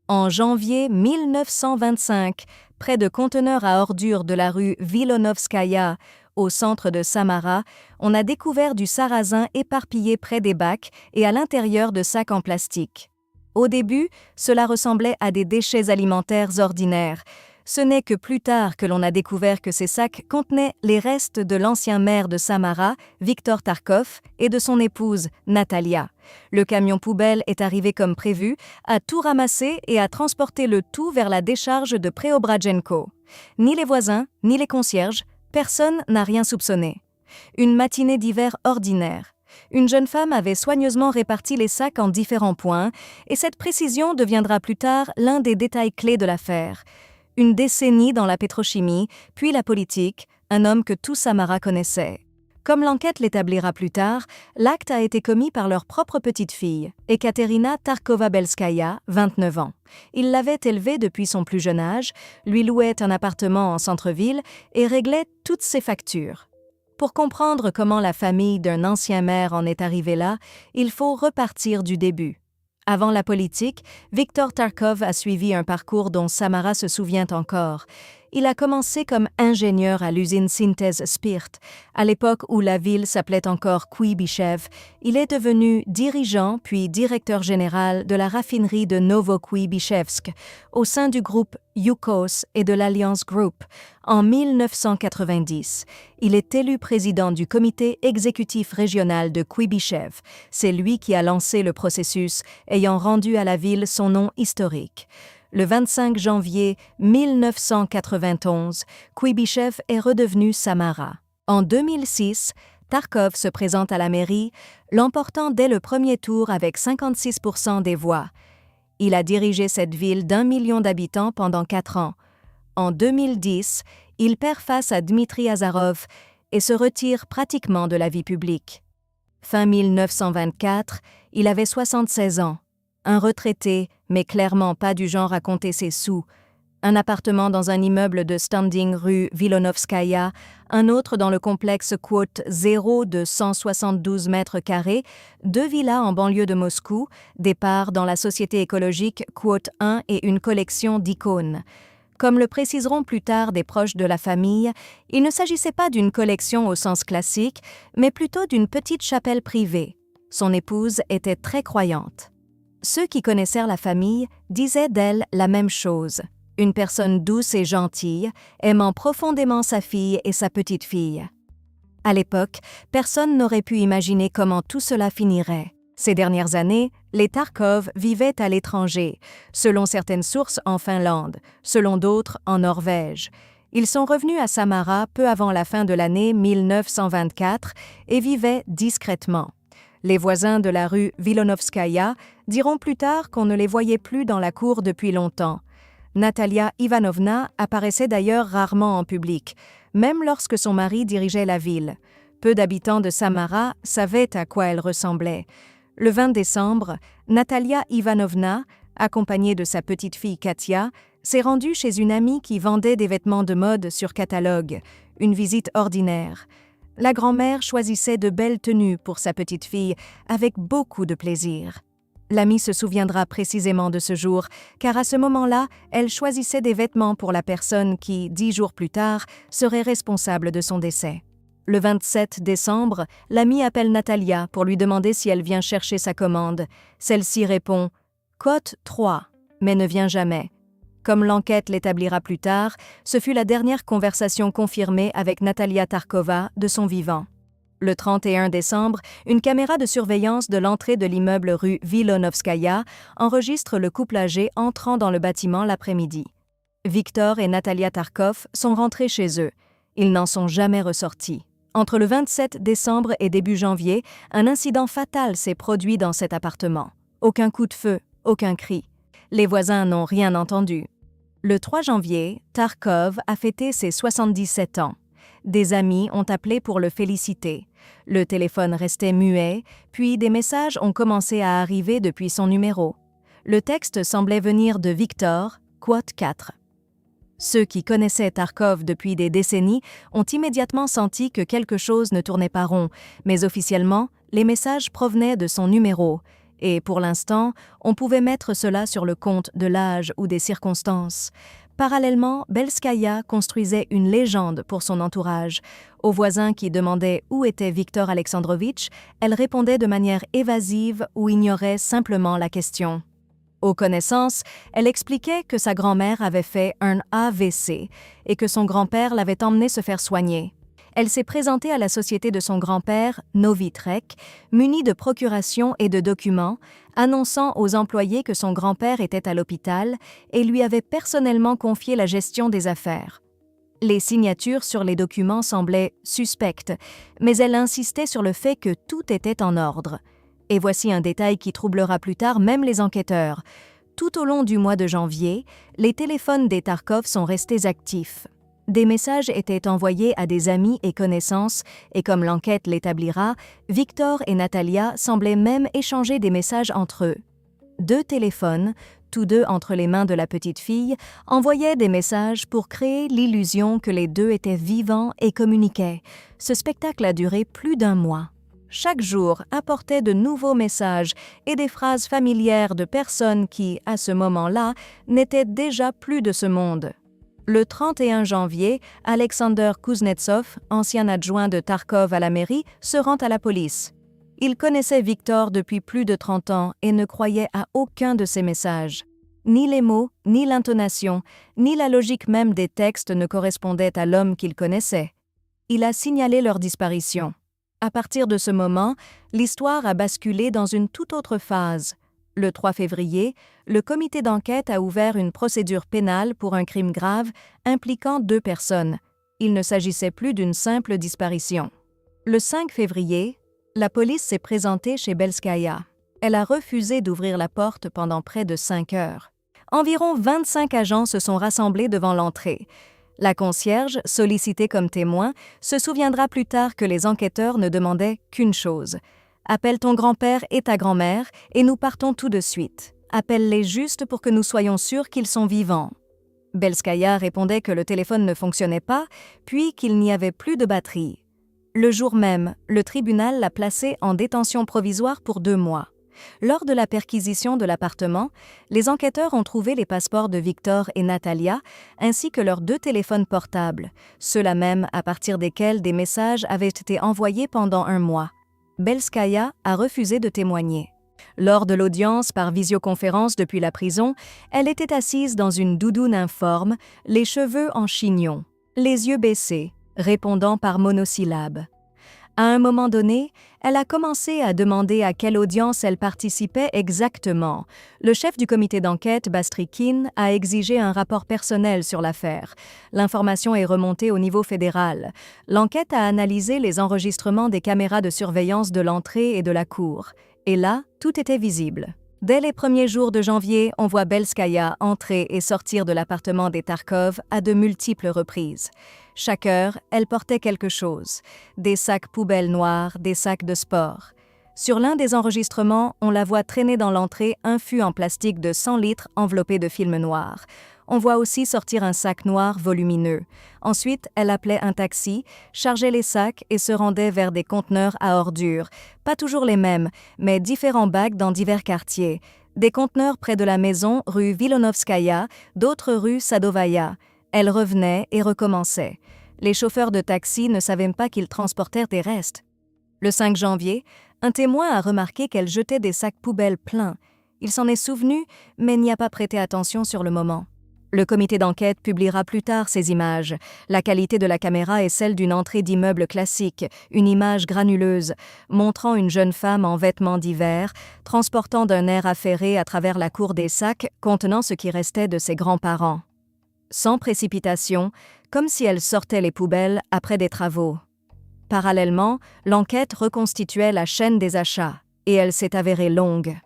En janvier 1925, près de conteneurs à ordures de la rue Vilonovskaya, au centre de Samara, on a découvert du sarrasin éparpillé près des bacs et à l'intérieur de sacs en plastique. Au début, cela ressemblait à des déchets alimentaires ordinaires. Ce n'est que plus tard que l'on a découvert que ces sacs contenaient les restes de l'ancien maire de Samara, Viktor Tarkov, et de son épouse, Natalia. Le camion poubelle est arrivé comme prévu, a tout ramassé et a transporté le tout vers la décharge de Preobrajenko. Ni les voisins, ni les concierges, personne n'a rien soupçonné. Une matinée d'hiver ordinaire. Une jeune femme avait soigneusement réparti les sacs en différents points, et cette précision deviendra plus tard l'un des détails clés de l'affaire. Une décennie dans la pétrochimie, puis la politique, un homme que tout Samara connaissait. Comme l'enquête l'établira plus tard, l'acte a été commis par leur propre petite-fille, Ekaterina Tarkova-Belskaya, 29 ans. Il l'avait élevée depuis son plus jeune âge, lui louait un appartement en centre-ville et réglait toutes ses factures. Pour comprendre comment la famille d'un ancien maire en est arrivée là, il faut repartir du début. Avant la politique, Viktor Tarkov a suivi un parcours dont Samara se souvient encore. Il a commencé comme ingénieur à l'usine Synthèse Spirt. À l'époque où la ville s'appelait encore Kuibychev, il est devenu dirigeant puis directeur général de la raffinerie de Novokuibychevsk, au sein du groupe Yukos et de l'Alliance Group. En 1990, il est élu président du comité exécutif régional de Kuibychev. C'est lui qui a lancé le processus, ayant rendu à la ville son nom historique. Le 25 janvier 1991, Kuibychev est redevenu Samara. En 2006, Tarkov se présente à la mairie, l'emportant dès le premier tour avec 56% des voix. Il a dirigé cette ville d'1 million d'habitants pendant 4 ans. En 2010, il perd face à Dmitri Azarov et se retire pratiquement de la vie publique. Fin 1924, il avait 76 ans. Un retraité, mais clairement pas du genre à compter ses sous. Un appartement dans un immeuble de standing rue Vilonovskaya, un autre dans le complexe Quote 0 de 172 mètres carrés, 2 villas en banlieue de Moscou, des parts dans la société écologique Quote 1 et une collection d'icônes. Comme le préciseront plus tard des proches de la famille, il ne s'agissait pas d'une collection au sens classique, mais plutôt d'une petite chapelle privée. Son épouse était très croyante. Ceux qui connaissèrent la famille disaient d'elle la même chose. Une personne douce et gentille, aimant profondément sa fille et sa petite-fille. À l'époque, personne n'aurait pu imaginer comment tout cela finirait. Ces dernières années, les Tarkov vivaient à l'étranger, selon certaines sources en Finlande, selon d'autres en Norvège. Ils sont revenus à Samara peu avant la fin de l'année 1924 et vivaient discrètement. Les voisins de la rue Vilonovskaya diront plus tard qu'on ne les voyait plus dans la cour depuis longtemps. Natalia Ivanovna apparaissait d'ailleurs rarement en public, même lorsque son mari dirigeait la ville. Peu d'habitants de Samara savaient à quoi elle ressemblait. Le 20 décembre, Natalia Ivanovna, accompagnée de sa petite-fille Katia, s'est rendue chez une amie qui vendait des vêtements de mode sur catalogue, une visite ordinaire. La grand-mère choisissait de belles tenues pour sa petite-fille, avec beaucoup de plaisir. L'amie se souviendra précisément de ce jour, car à ce moment-là, elle choisissait des vêtements pour la personne qui, 10 jours plus tard, serait responsable de son décès. Le 27 décembre, l'amie appelle Natalia pour lui demander si elle vient chercher sa commande. Celle-ci répond « Cote 3 », mais ne vient jamais. Comme l'enquête l'établira plus tard, ce fut la dernière conversation confirmée avec Natalia Tarkova de son vivant. Le 31 décembre, une caméra de surveillance de l'entrée de l'immeuble rue Vilonovskaya enregistre le couple âgé entrant dans le bâtiment l'après-midi. Viktor et Natalia Tarkov sont rentrés chez eux. Ils n'en sont jamais ressortis. Entre le 27 décembre et début janvier, un incident fatal s'est produit dans cet appartement. Aucun coup de feu, aucun cri. Les voisins n'ont rien entendu. Le 3 janvier, Tarkov a fêté ses 77 ans. Des amis ont appelé pour le féliciter. Le téléphone restait muet, puis des messages ont commencé à arriver depuis son numéro. Le texte semblait venir de Victor, Quote 4. Ceux qui connaissaient Tarkov depuis des décennies ont immédiatement senti que quelque chose ne tournait pas rond, mais officiellement, les messages provenaient de son numéro. Et pour l'instant, on pouvait mettre cela sur le compte de l'âge ou des circonstances. Parallèlement, Belskaya construisait une légende pour son entourage. Aux voisins qui demandaient où était Viktor Alexandrovitch, elle répondait de manière évasive ou ignorait simplement la question. Aux connaissances, elle expliquait que sa grand-mère avait fait un AVC et que son grand-père l'avait emmenée se faire soigner. Elle s'est présentée à la société de son grand-père, Novitrek, munie de procurations et de documents, annonçant aux employés que son grand-père était à l'hôpital et lui avait personnellement confié la gestion des affaires. Les signatures sur les documents semblaient suspectes, mais elle insistait sur le fait que tout était en ordre. Et voici un détail qui troublera plus tard même les enquêteurs. Tout au long du mois de janvier, les téléphones des Tarkov sont restés actifs. Des messages étaient envoyés à des amis et connaissances, et comme l'enquête l'établira, Viktor et Natalia semblaient même échanger des messages entre eux. 2 téléphones, tous 2 entre les mains de la petite fille, envoyaient des messages pour créer l'illusion que les 2 étaient vivants et communiquaient. Ce spectacle a duré plus d'1 mois. Chaque jour apportait de nouveaux messages et des phrases familières de personnes qui, à ce moment-là, n'étaient déjà plus de ce monde. Le 31 janvier, Alexander Kuznetsov, ancien adjoint de Tarkov à la mairie, se rend à la police. Il connaissait Viktor depuis plus de 30 ans et ne croyait à aucun de ses messages. Ni les mots, ni l'intonation, ni la logique même des textes ne correspondaient à l'homme qu'il connaissait. Il a signalé leur disparition. À partir de ce moment, l'histoire a basculé dans une toute autre phase. Le 3 février, le comité d'enquête a ouvert une procédure pénale pour un crime grave impliquant 2 personnes. Il ne s'agissait plus d'une simple disparition. Le 5 février, la police s'est présentée chez Belskaya. Elle a refusé d'ouvrir la porte pendant près de 5 heures. Environ 25 agents se sont rassemblés devant l'entrée. La concierge, sollicitée comme témoin, se souviendra plus tard que les enquêteurs ne demandaient qu'une chose. « Appelle ton grand-père et ta grand-mère et nous partons tout de suite. Appelle-les juste pour que nous soyons sûrs qu'ils sont vivants. » Belskaya répondait que le téléphone ne fonctionnait pas, puis qu'il n'y avait plus de batterie. Le jour même, le tribunal l'a placée en détention provisoire pour 2 mois. Lors de la perquisition de l'appartement, les enquêteurs ont trouvé les passeports de Viktor et Natalia, ainsi que leurs 2 téléphones portables, ceux-là même à partir desquels des messages avaient été envoyés pendant 1 mois. Belskaya a refusé de témoigner. Lors de l'audience par visioconférence depuis la prison, elle était assise dans une doudoune informe, les cheveux en chignon, les yeux baissés, répondant par monosyllabes. À un moment donné, elle a commencé à demander à quelle audience elle participait exactement. Le chef du comité d'enquête, Bastrikin, a exigé un rapport personnel sur l'affaire. L'information est remontée au niveau fédéral. L'enquête a analysé les enregistrements des caméras de surveillance de l'entrée et de la cour. Et là, tout était visible. Dès les premiers jours de janvier, on voit Belskaya entrer et sortir de l'appartement des Tarkov à de multiples reprises. Chaque heure, elle portait quelque chose. Des sacs poubelles noirs, des sacs de sport. Sur l'un des enregistrements, on la voit traîner dans l'entrée un fût en plastique de 100 litres enveloppé de film noir. On voit aussi sortir un sac noir volumineux. Ensuite, elle appelait un taxi, chargeait les sacs et se rendait vers des conteneurs à ordures. Pas toujours les mêmes, mais différents bacs dans divers quartiers. Des conteneurs près de la maison, rue Vilonovskaya, d'autres rue Sadovaya. Elle revenait et recommençait. Les chauffeurs de taxi ne savaient pas qu'ils transportèrent des restes. Le 5 janvier, un témoin a remarqué qu'elle jetait des sacs poubelles pleins. Il s'en est souvenu, mais n'y a pas prêté attention sur le moment. Le comité d'enquête publiera plus tard ces images. La qualité de la caméra est celle d'une entrée d'immeuble classique, une image granuleuse, montrant une jeune femme en vêtements d'hiver, transportant d'un air affairé à travers la cour des sacs contenant ce qui restait de ses grands-parents. Sans précipitation, comme si elle sortait les poubelles après des travaux. Parallèlement, l'enquête reconstituait la chaîne des achats, et elle s'est avérée longue.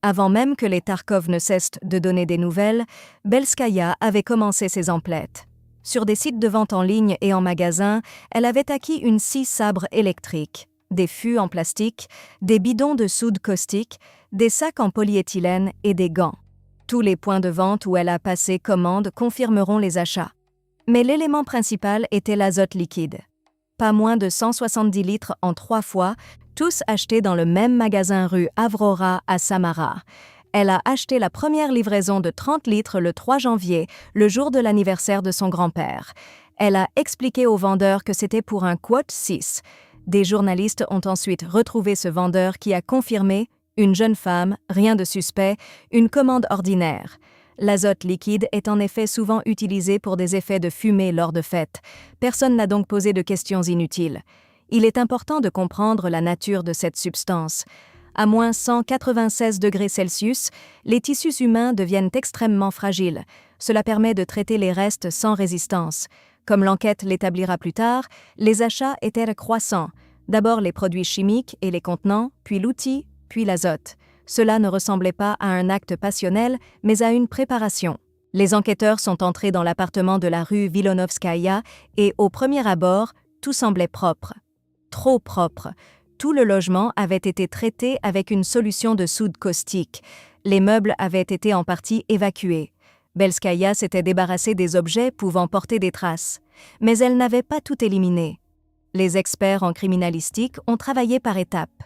Avant même que les Tarkov ne cessent de donner des nouvelles, Belskaya avait commencé ses emplettes. Sur des sites de vente en ligne et en magasin, elle avait acquis une scie sabre électrique, des fûts en plastique, des bidons de soude caustique, des sacs en polyéthylène et des gants. Tous les points de vente où elle a passé commande confirmeront les achats. Mais l'élément principal était l'azote liquide. Pas moins de 170 litres en 3 fois, tous achetés dans le même magasin rue Avrora à Samara. Elle a acheté la première livraison de 30 litres le 3 janvier, le jour de l'anniversaire de son grand-père. Elle a expliqué au vendeur que c'était pour un quote 6. Des journalistes ont ensuite retrouvé ce vendeur qui a confirmé « une jeune femme, rien de suspect, une commande ordinaire ». L'azote liquide est en effet souvent utilisé pour des effets de fumée lors de fêtes. Personne n'a donc posé de questions inutiles. Il est important de comprendre la nature de cette substance. À moins 196 degrés Celsius, les tissus humains deviennent extrêmement fragiles. Cela permet de traiter les restes sans résistance. Comme l'enquête l'établira plus tard, les achats étaient croissants. D'abord les produits chimiques et les contenants, puis l'outil, puis l'azote. Cela ne ressemblait pas à un acte passionnel, mais à une préparation. Les enquêteurs sont entrés dans l'appartement de la rue Vilonovskaya et, au premier abord, tout semblait propre. Trop propre. Tout le logement avait été traité avec une solution de soude caustique. Les meubles avaient été en partie évacués. Belskaya s'était débarrassée des objets pouvant porter des traces. Mais elle n'avait pas tout éliminé. Les experts en criminalistique ont travaillé par étapes.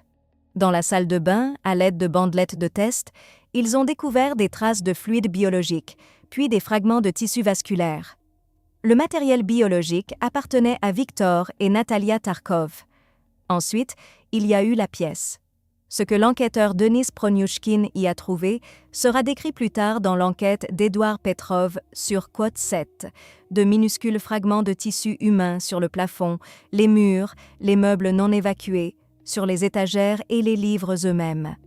Dans la salle de bain, à l'aide de bandelettes de test, ils ont découvert des traces de fluide biologique, puis des fragments de tissu vasculaire. Le matériel biologique appartenait à Viktor et Natalia Tarkov. Ensuite, il y a eu la pièce. Ce que l'enquêteur Denis Pronyushkin y a trouvé sera décrit plus tard dans l'enquête d'Edouard Petrov sur Quote 7, de minuscules fragments de tissu humain sur le plafond, les murs, les meubles non évacués, sur les étagères et les livres eux-mêmes.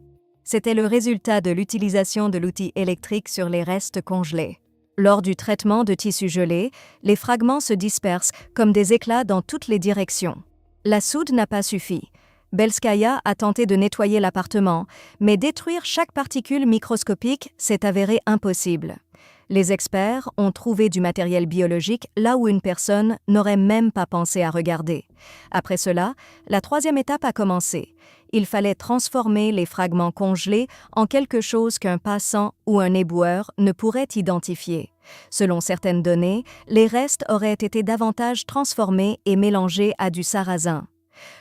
C'était le résultat de l'utilisation de l'outil électrique sur les restes congelés. Lors du traitement de tissu gelé, les fragments se dispersent comme des éclats dans toutes les directions. La soude n'a pas suffi. Belskaya a tenté de nettoyer l'appartement, mais détruire chaque particule microscopique s'est avéré impossible. Les experts ont trouvé du matériel biologique là où une personne n'aurait même pas pensé à regarder. Après cela, la troisième étape a commencé. Il fallait transformer les fragments congelés en quelque chose qu'un passant ou un éboueur ne pourrait identifier. Selon certaines données, les restes auraient été davantage transformés et mélangés à du sarrasin.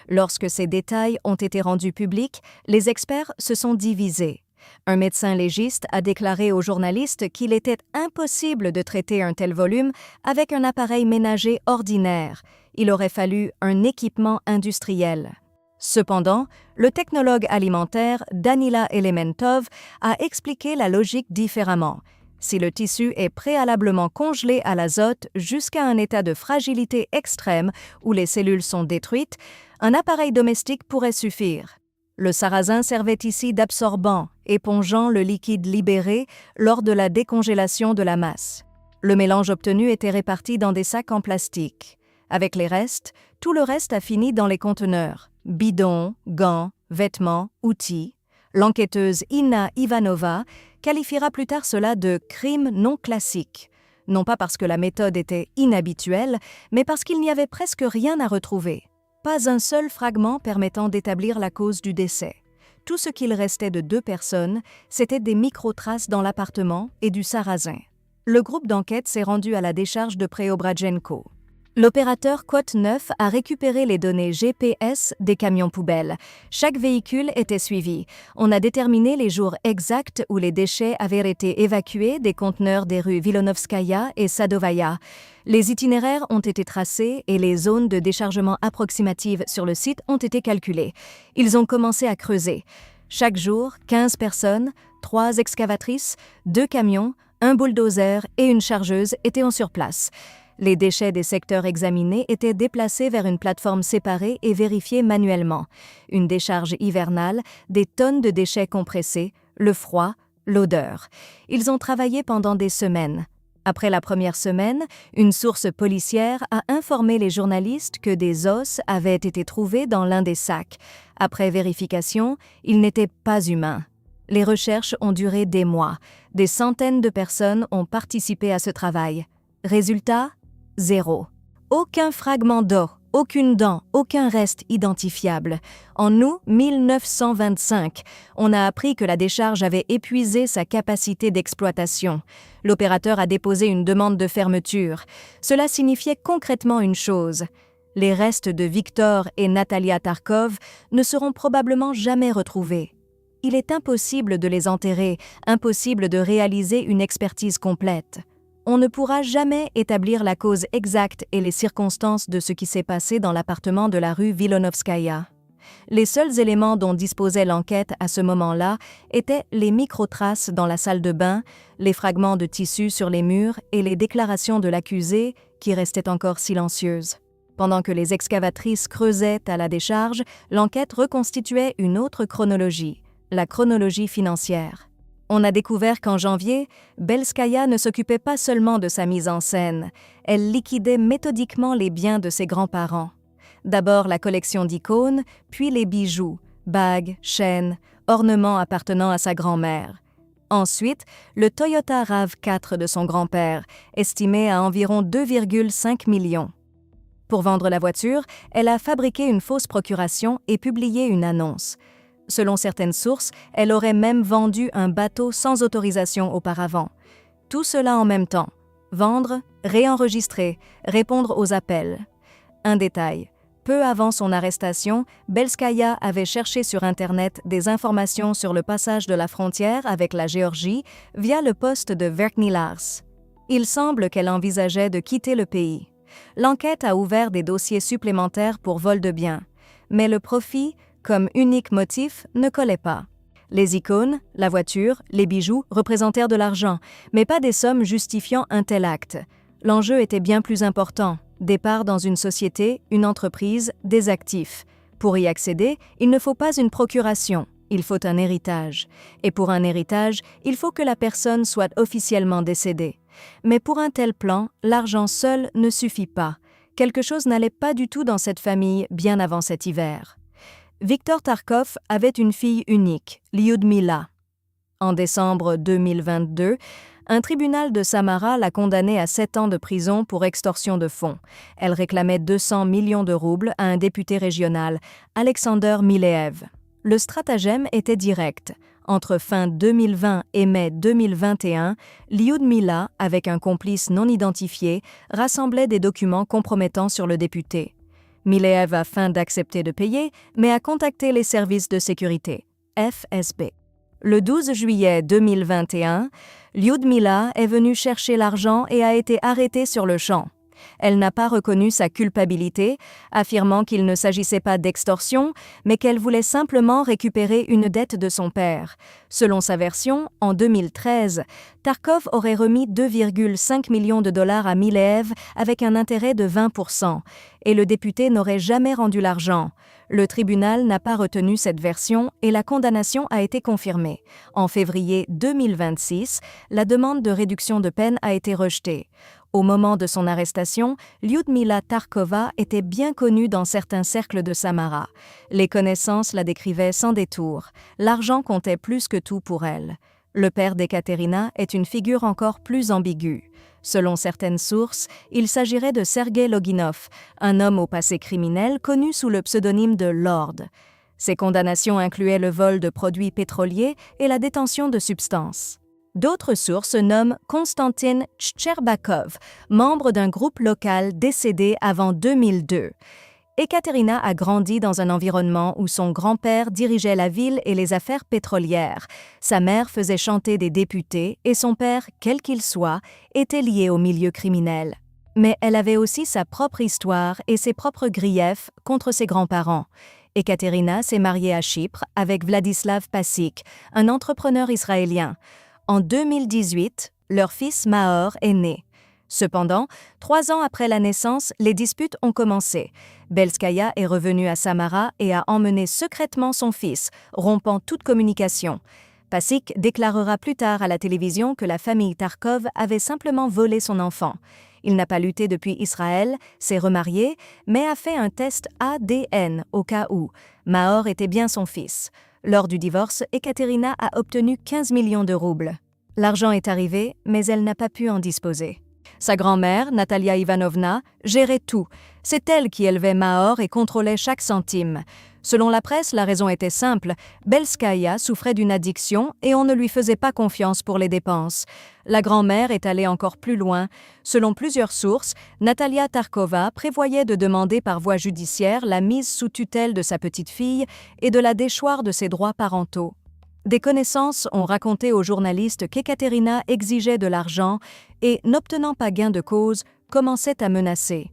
Lorsque ces détails ont été rendus publics, les experts se sont divisés. Un médecin légiste a déclaré aux journalistes qu'il était impossible de traiter un tel volume avec un appareil ménager ordinaire. Il aurait fallu un équipement industriel. Cependant, le technologue alimentaire Danila Elementov a expliqué la logique différemment. Si le tissu est préalablement congelé à l'azote jusqu'à un état de fragilité extrême où les cellules sont détruites, un appareil domestique pourrait suffire. Le sarrasin servait ici d'absorbant, épongeant le liquide libéré lors de la décongélation de la masse. Le mélange obtenu était réparti dans des sacs en plastique. Avec les restes, tout le reste a fini dans les conteneurs. Bidons, gants, vêtements, outils. L'enquêteuse Inna Ivanova qualifiera plus tard cela de « crime non classique », non pas parce que la méthode était inhabituelle, mais parce qu'il n'y avait presque rien à retrouver. Pas un seul fragment permettant d'établir la cause du décès. Tout ce qu'il restait de 2 personnes, c'était des micro-traces dans l'appartement et du sarrasin. Le groupe d'enquête s'est rendu à la décharge de Preobrazhenko. L'opérateur Quote 9 a récupéré les données GPS des camions poubelles. Chaque véhicule était suivi. On a déterminé les jours exacts où les déchets avaient été évacués des conteneurs des rues Vilonovskaya et Sadovaya. Les itinéraires ont été tracés et les zones de déchargement approximatives sur le site ont été calculées. Ils ont commencé à creuser. Chaque jour, 15 personnes, 3 excavatrices, 2 camions, un bulldozer et une chargeuse étaient sur place. Les déchets des secteurs examinés étaient déplacés vers une plateforme séparée et vérifiés manuellement. Une décharge hivernale, des tonnes de déchets compressés, le froid, l'odeur. Ils ont travaillé pendant des semaines. Après la première semaine, une source policière a informé les journalistes que des os avaient été trouvés dans l'un des sacs. Après vérification, ils n'étaient pas humains. Les recherches ont duré des mois. Des centaines de personnes ont participé à ce travail. Résultat ? 0. Aucun fragment d'os, aucune dent, aucun reste identifiable. En août 1925, on a appris que la décharge avait épuisé sa capacité d'exploitation. L'opérateur a déposé une demande de fermeture. Cela signifiait concrètement une chose. Les restes de Viktor et Natalia Tarkov ne seront probablement jamais retrouvés. Il est impossible de les enterrer, impossible de réaliser une expertise complète. On ne pourra jamais établir la cause exacte et les circonstances de ce qui s'est passé dans l'appartement de la rue Vilonovskaya. Les seuls éléments dont disposait l'enquête à ce moment-là étaient les micro-traces dans la salle de bain, les fragments de tissu sur les murs et les déclarations de l'accusé qui restaient encore silencieuses. Pendant que les excavatrices creusaient à la décharge, l'enquête reconstituait une autre chronologie, la chronologie financière. On a découvert qu'en janvier, Belskaya ne s'occupait pas seulement de sa mise en scène, elle liquidait méthodiquement les biens de ses grands-parents. D'abord la collection d'icônes, puis les bijoux, bagues, chaînes, ornements appartenant à sa grand-mère. Ensuite, le Toyota RAV4 de son grand-père, estimé à environ 2,5 millions. Pour vendre la voiture, elle a fabriqué une fausse procuration et publié une annonce. Selon certaines sources, elle aurait même vendu un bateau sans autorisation auparavant. Tout cela en même temps. Vendre, réenregistrer, répondre aux appels. Un détail. Peu avant son arrestation, Belskaya avait cherché sur Internet des informations sur le passage de la frontière avec la Géorgie via le poste de Verkhny Lars. Il semble qu'elle envisageait de quitter le pays. L'enquête a ouvert des dossiers supplémentaires pour vol de biens, mais le profit, comme unique motif, ne collait pas. Les icônes, la voiture, les bijoux représentèrent de l'argent, mais pas des sommes justifiant un tel acte. L'enjeu était bien plus important. Des parts dans une société, une entreprise, des actifs. Pour y accéder, il ne faut pas une procuration, il faut un héritage. Et pour un héritage, il faut que la personne soit officiellement décédée. Mais pour un tel plan, l'argent seul ne suffit pas. Quelque chose n'allait pas du tout dans cette famille bien avant cet hiver. Viktor Tarkov avait une fille unique, Lyudmila. En décembre 2022, un tribunal de Samara l'a condamnée à 7 ans de prison pour extorsion de fonds. Elle réclamait 200 millions de roubles à un député régional, Alexander Mileev. Le stratagème était direct. Entre fin 2020 et mai 2021, Lyudmila, avec un complice non identifié, rassemblait des documents compromettants sur le député. Mileev a feint d'accepter de payer, mais a contacté les services de sécurité, FSB. Le 12 juillet 2021, Lyudmila est venue chercher l'argent et a été arrêtée sur le champ. Elle n'a pas reconnu sa culpabilité, affirmant qu'il ne s'agissait pas d'extorsion, mais qu'elle voulait simplement récupérer une dette de son père. Selon sa version, en 2013, Tarkov aurait remis 2,5 millions de dollars à Mileev avec un intérêt de 20%, et le député n'aurait jamais rendu l'argent. Le tribunal n'a pas retenu cette version et la condamnation a été confirmée. En février 2026, la demande de réduction de peine a été rejetée. Au moment de son arrestation, Lyudmila Tarkova était bien connue dans certains cercles de Samara. Les connaissances la décrivaient sans détour. L'argent comptait plus que tout pour elle. Le père d'Ekaterina est une figure encore plus ambiguë. Selon certaines sources, il s'agirait de Sergei Loginov, un homme au passé criminel connu sous le pseudonyme de Lord. Ses condamnations incluaient le vol de produits pétroliers et la détention de substances. D'autres sources nomment Konstantin Tcherbakov, membre d'un groupe local décédé avant 2002. Ekaterina a grandi dans un environnement où son grand-père dirigeait la ville et les affaires pétrolières. Sa mère faisait chanter des députés et son père, quel qu'il soit, était lié au milieu criminel. Mais elle avait aussi sa propre histoire et ses propres griefs contre ses grands-parents. Ekaterina s'est mariée à Chypre avec Vladislav Passik, un entrepreneur israélien. En 2018, leur fils Maor est né. Cependant, 3 ans après la naissance, les disputes ont commencé. Belskaya est revenue à Samara et a emmené secrètement son fils, rompant toute communication. Passik déclarera plus tard à la télévision que la famille Tarkov avait simplement volé son enfant. Il n'a pas lutté depuis Israël, s'est remarié, mais a fait un test ADN au cas où. Maor était bien son fils. Lors du divorce, Ekaterina a obtenu 15 millions de roubles. L'argent est arrivé, mais elle n'a pas pu en disposer. Sa grand-mère, Natalia Ivanovna, gérait tout. C'est elle qui élevait Mahor et contrôlait chaque centime. Selon la presse, la raison était simple. Belskaya souffrait d'une addiction et on ne lui faisait pas confiance pour les dépenses. La grand-mère est allée encore plus loin. Selon plusieurs sources, Natalia Tarkova prévoyait de demander par voie judiciaire la mise sous tutelle de sa petite-fille et de la déchoir de ses droits parentaux. Des connaissances ont raconté aux journalistes qu'Ekaterina exigeait de l'argent et, n'obtenant pas gain de cause, commençait à menacer.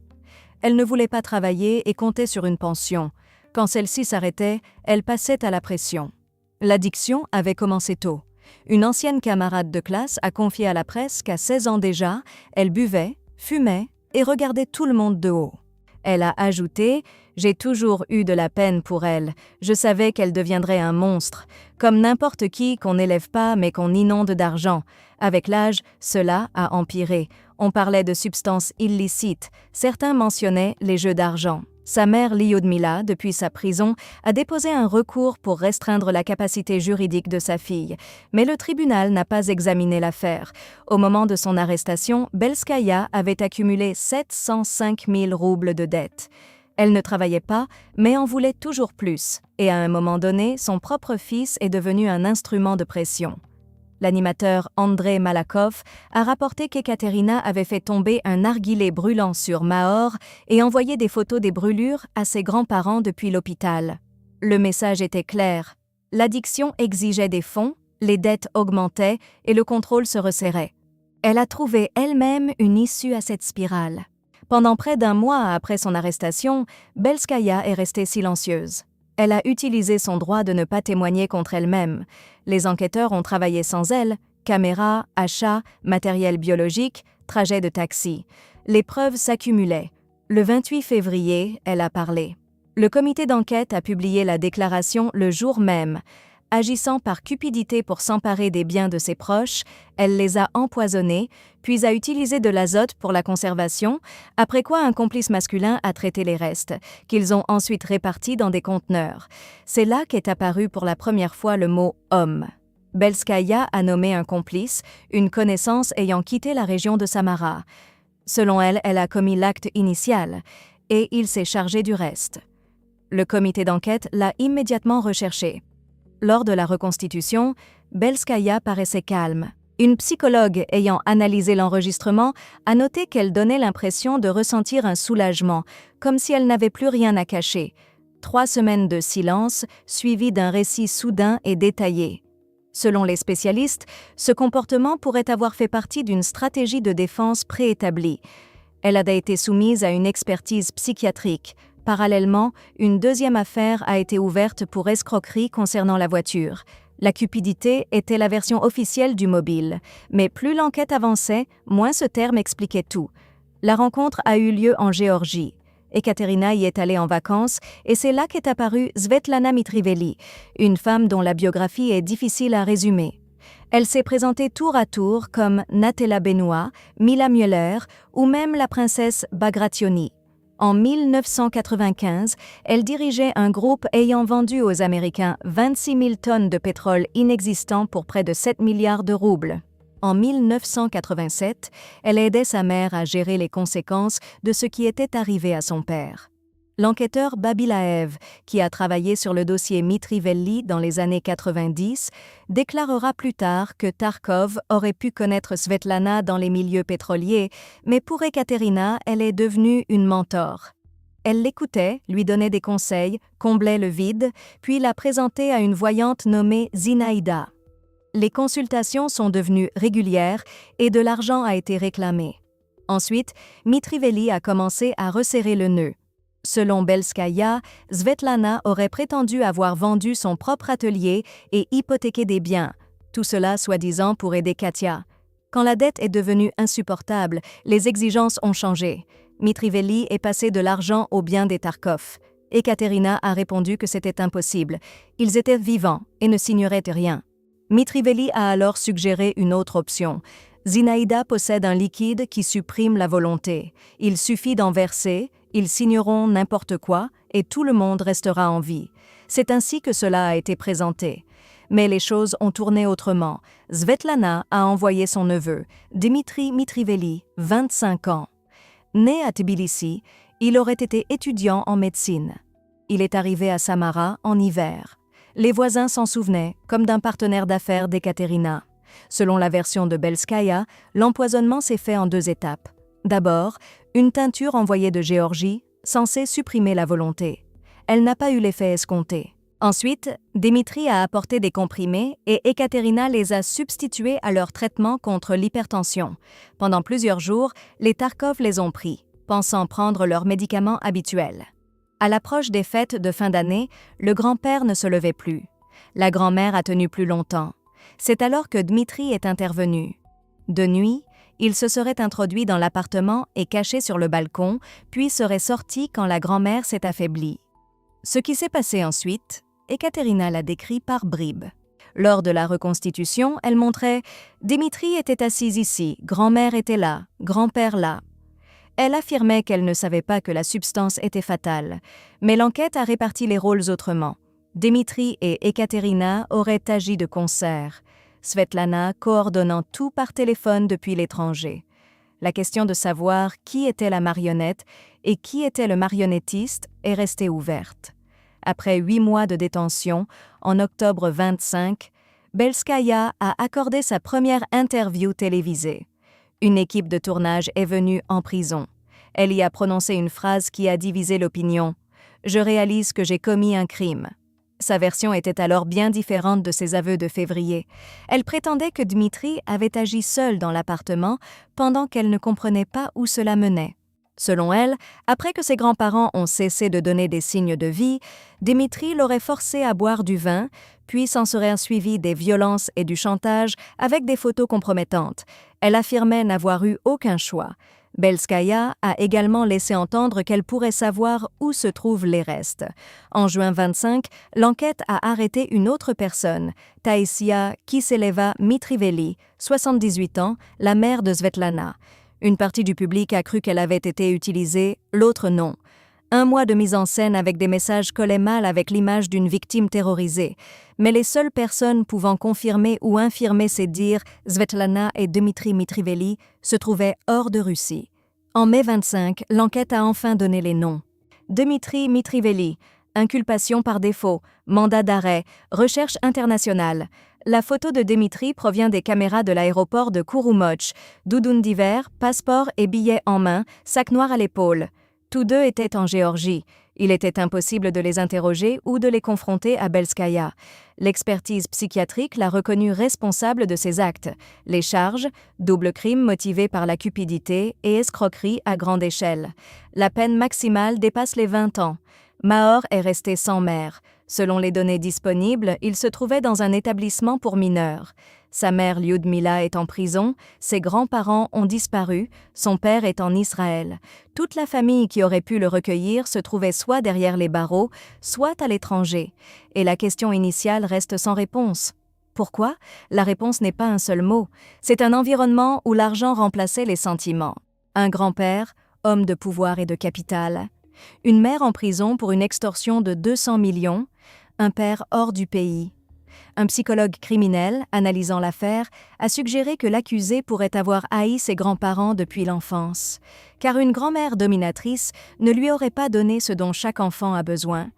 Elle ne voulait pas travailler et comptait sur une pension. Quand celle-ci s'arrêtait, elle passait à la pression. L'addiction avait commencé tôt. Une ancienne camarade de classe a confié à la presse qu'à 16 ans déjà, elle buvait, fumait et regardait tout le monde de haut. Elle a ajouté « J'ai toujours eu de la peine pour elle. Je savais qu'elle deviendrait un monstre, comme n'importe qui qu'on n'élève pas mais qu'on inonde d'argent. Avec l'âge, cela a empiré. On parlait de substances illicites. Certains mentionnaient les jeux d'argent. » Sa mère, Lyudmila, depuis sa prison, a déposé un recours pour restreindre la capacité juridique de sa fille. Mais le tribunal n'a pas examiné l'affaire. Au moment de son arrestation, Belskaya avait accumulé 705 000 roubles de dettes. Elle ne travaillait pas, mais en voulait toujours plus. Et à un moment donné, son propre fils est devenu un instrument de pression. L'animateur Andrei Malakov a rapporté qu'Ekaterina avait fait tomber un narguilé brûlant sur Mahor et envoyé des photos des brûlures à ses grands-parents depuis l'hôpital. Le message était clair. L'addiction exigeait des fonds, les dettes augmentaient et le contrôle se resserrait. Elle a trouvé elle-même une issue à cette spirale. Pendant près d'un mois après son arrestation, Belskaya est restée silencieuse. Elle a utilisé son droit de ne pas témoigner contre elle-même. Les enquêteurs ont travaillé sans elle, caméras, achats, matériel biologique, trajets de taxi. Les preuves s'accumulaient. Le 28 février, elle a parlé. Le comité d'enquête a publié la déclaration le jour même. Agissant par cupidité pour s'emparer des biens de ses proches, elle les a empoisonnés, puis a utilisé de l'azote pour la conservation, après quoi un complice masculin a traité les restes, qu'ils ont ensuite répartis dans des conteneurs. C'est là qu'est apparu pour la première fois le mot « homme ». Belskaya a nommé un complice, une connaissance ayant quitté la région de Samara. Selon elle, elle a commis l'acte initial, et il s'est chargé du reste. Le comité d'enquête l'a immédiatement recherché. Lors de la reconstitution, Belskaya paraissait calme. Une psychologue ayant analysé l'enregistrement a noté qu'elle donnait l'impression de ressentir un soulagement, comme si elle n'avait plus rien à cacher. 3 semaines de silence, suivies d'un récit soudain et détaillé. Selon les spécialistes, ce comportement pourrait avoir fait partie d'une stratégie de défense préétablie. Elle a été soumise à une expertise psychiatrique. Parallèlement, une deuxième affaire a été ouverte pour escroquerie concernant la voiture. La cupidité était la version officielle du mobile, mais plus l'enquête avançait, moins ce terme expliquait tout. La rencontre a eu lieu en Géorgie. Ekaterina y est allée en vacances et c'est là qu'est apparue Svetlana Mitriveli, une femme dont la biographie est difficile à résumer. Elle s'est présentée tour à tour comme Natella Benoît, Mila Müller ou même la princesse Bagrationi. En 1995, elle dirigeait un groupe ayant vendu aux Américains 26 000 tonnes de pétrole inexistant pour près de 7 milliards de roubles. En 1987, elle aidait sa mère à gérer les conséquences de ce qui était arrivé à son père. L'enquêteur Babilaev, qui a travaillé sur le dossier Mitrivelli dans les années 90, déclarera plus tard que Tarkov aurait pu connaître Svetlana dans les milieux pétroliers, mais pour Ekaterina, elle est devenue une mentor. Elle l'écoutait, lui donnait des conseils, comblait le vide, puis l'a présentée à une voyante nommée Zinaïda. Les consultations sont devenues régulières et de l'argent a été réclamé. Ensuite, Mitrivelli a commencé à resserrer le nœud. Selon Belskaya, Svetlana aurait prétendu avoir vendu son propre atelier et hypothéqué des biens, tout cela soi-disant pour aider Katia. Quand la dette est devenue insupportable, les exigences ont changé. Mitrivelli est passé de l'argent aux biens des Tarkov. Ekaterina a répondu que c'était impossible. Ils étaient vivants et ne signeraient rien. Mitrivelli a alors suggéré une autre option. Zinaïda possède un liquide qui supprime la volonté. Il suffit d'en verser, ils signeront n'importe quoi et tout le monde restera en vie. C'est ainsi que cela a été présenté. Mais les choses ont tourné autrement. Svetlana a envoyé son neveu, Dimitri Mitriveli, 25 ans. Né à Tbilissi, il aurait été étudiant en médecine. Il est arrivé à Samara en hiver. Les voisins s'en souvenaient, comme d'un partenaire d'affaires d'Ekaterina. Selon la version de Belskaya, l'empoisonnement s'est fait en 2 étapes. D'abord, une teinture envoyée de Géorgie, censée supprimer la volonté. Elle n'a pas eu l'effet escompté. Ensuite, Dimitri a apporté des comprimés et Ekaterina les a substitués à leur traitement contre l'hypertension. Pendant plusieurs jours, les Tarkov les ont pris, pensant prendre leurs médicaments habituels. À l'approche des fêtes de fin d'année, le grand-père ne se levait plus. La grand-mère a tenu plus longtemps. C'est alors que Dmitri est intervenu. De nuit, il se serait introduit dans l'appartement et caché sur le balcon, puis serait sorti quand la grand-mère s'est affaiblie. Ce qui s'est passé ensuite, Ekaterina l'a décrit par bribes. Lors de la reconstitution, elle montrait « Dimitri était assise ici, grand-mère était là, grand-père là ». Elle affirmait qu'elle ne savait pas que la substance était fatale, mais l'enquête a réparti les rôles autrement. Dimitri et Ekaterina auraient agi de concert, Svetlana coordonnant tout par téléphone depuis l'étranger. La question de savoir qui était la marionnette et qui était le marionnettiste est restée ouverte. Après 8 mois de détention, en octobre 25, Belskaya a accordé sa première interview télévisée. Une équipe de tournage est venue en prison. Elle y a prononcé une phrase qui a divisé l'opinion. « Je réalise que j'ai commis un crime ». Sa version était alors bien différente de ses aveux de février. Elle prétendait que Dmitri avait agi seul dans l'appartement pendant qu'elle ne comprenait pas où cela menait. Selon elle, après que ses grands-parents ont cessé de donner des signes de vie, Dimitri l'aurait forcé à boire du vin, puis s'en serait suivi des violences et du chantage avec des photos compromettantes. Elle affirmait n'avoir eu aucun choix. Belskaya a également laissé entendre qu'elle pourrait savoir où se trouvent les restes. En juin 25, l'enquête a arrêté une autre personne, Taïsia Kiseleva Mitriveli, 78 ans, la mère de Svetlana. Une partie du public a cru qu'elle avait été utilisée, l'autre non. 1 mois de mise en scène avec des messages collaient mal avec l'image d'une victime terrorisée. Mais les seules personnes pouvant confirmer ou infirmer ces dires, Svetlana et Dimitri Mitriveli, se trouvaient hors de Russie. En mai 25, l'enquête a enfin donné les noms. Dimitri Mitriveli, inculpation par défaut, mandat d'arrêt, recherche internationale. La photo de Dimitri provient des caméras de l'aéroport de Kouroumoch, doudoune d'hiver, passeport et billets en main, sac noir à l'épaule. Tous 2 étaient en Géorgie. Il était impossible de les interroger ou de les confronter à Belskaya. L'expertise psychiatrique l'a reconnu responsable de ces actes. Les charges, double crime motivé par la cupidité et escroquerie à grande échelle. La peine maximale dépasse les 20 ans. Mahor est resté sans mère. Selon les données disponibles, il se trouvait dans un établissement pour mineurs. Sa mère Lyudmila est en prison, ses grands-parents ont disparu, son père est en Israël. Toute la famille qui aurait pu le recueillir se trouvait soit derrière les barreaux, soit à l'étranger. Et la question initiale reste sans réponse. Pourquoi ? La réponse n'est pas un seul mot. C'est un environnement où l'argent remplaçait les sentiments. Un grand-père, homme de pouvoir et de capital. Une mère en prison pour une extorsion de 200 millions. Un père hors du pays. Un psychologue criminel, analysant l'affaire, a suggéré que l'accusé pourrait avoir haï ses grands-parents depuis l'enfance, car une grand-mère dominatrice ne lui aurait pas donné ce dont chaque enfant a besoin.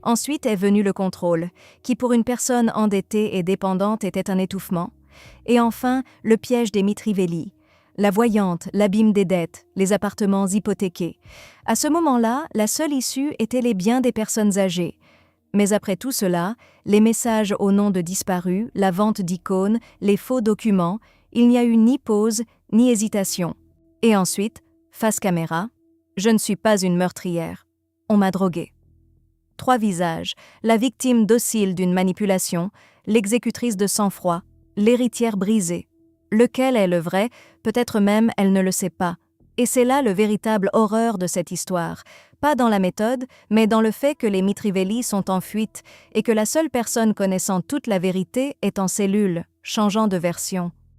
Ensuite est venu le contrôle, qui pour une personne endettée et dépendante était un étouffement. Et enfin, le piège des Mitriveli. La voyante, l'abîme des dettes, les appartements hypothéqués. À ce moment-là, la seule issue était les biens des personnes âgées. Mais après tout cela, les messages au nom de disparus, la vente d'icônes, les faux documents, il n'y a eu ni pause, ni hésitation. Et ensuite, face caméra, « Je ne suis pas une meurtrière. On m'a droguée. » 3 visages, la victime docile d'une manipulation, l'exécutrice de sang-froid, l'héritière brisée. Lequel est le vrai, peut-être même elle ne le sait pas. Et c'est là le véritable horreur de cette histoire. Pas dans la méthode, mais dans le fait que les Mitriveli sont en fuite et que la seule personne connaissant toute la vérité est en cellule, changeant de version.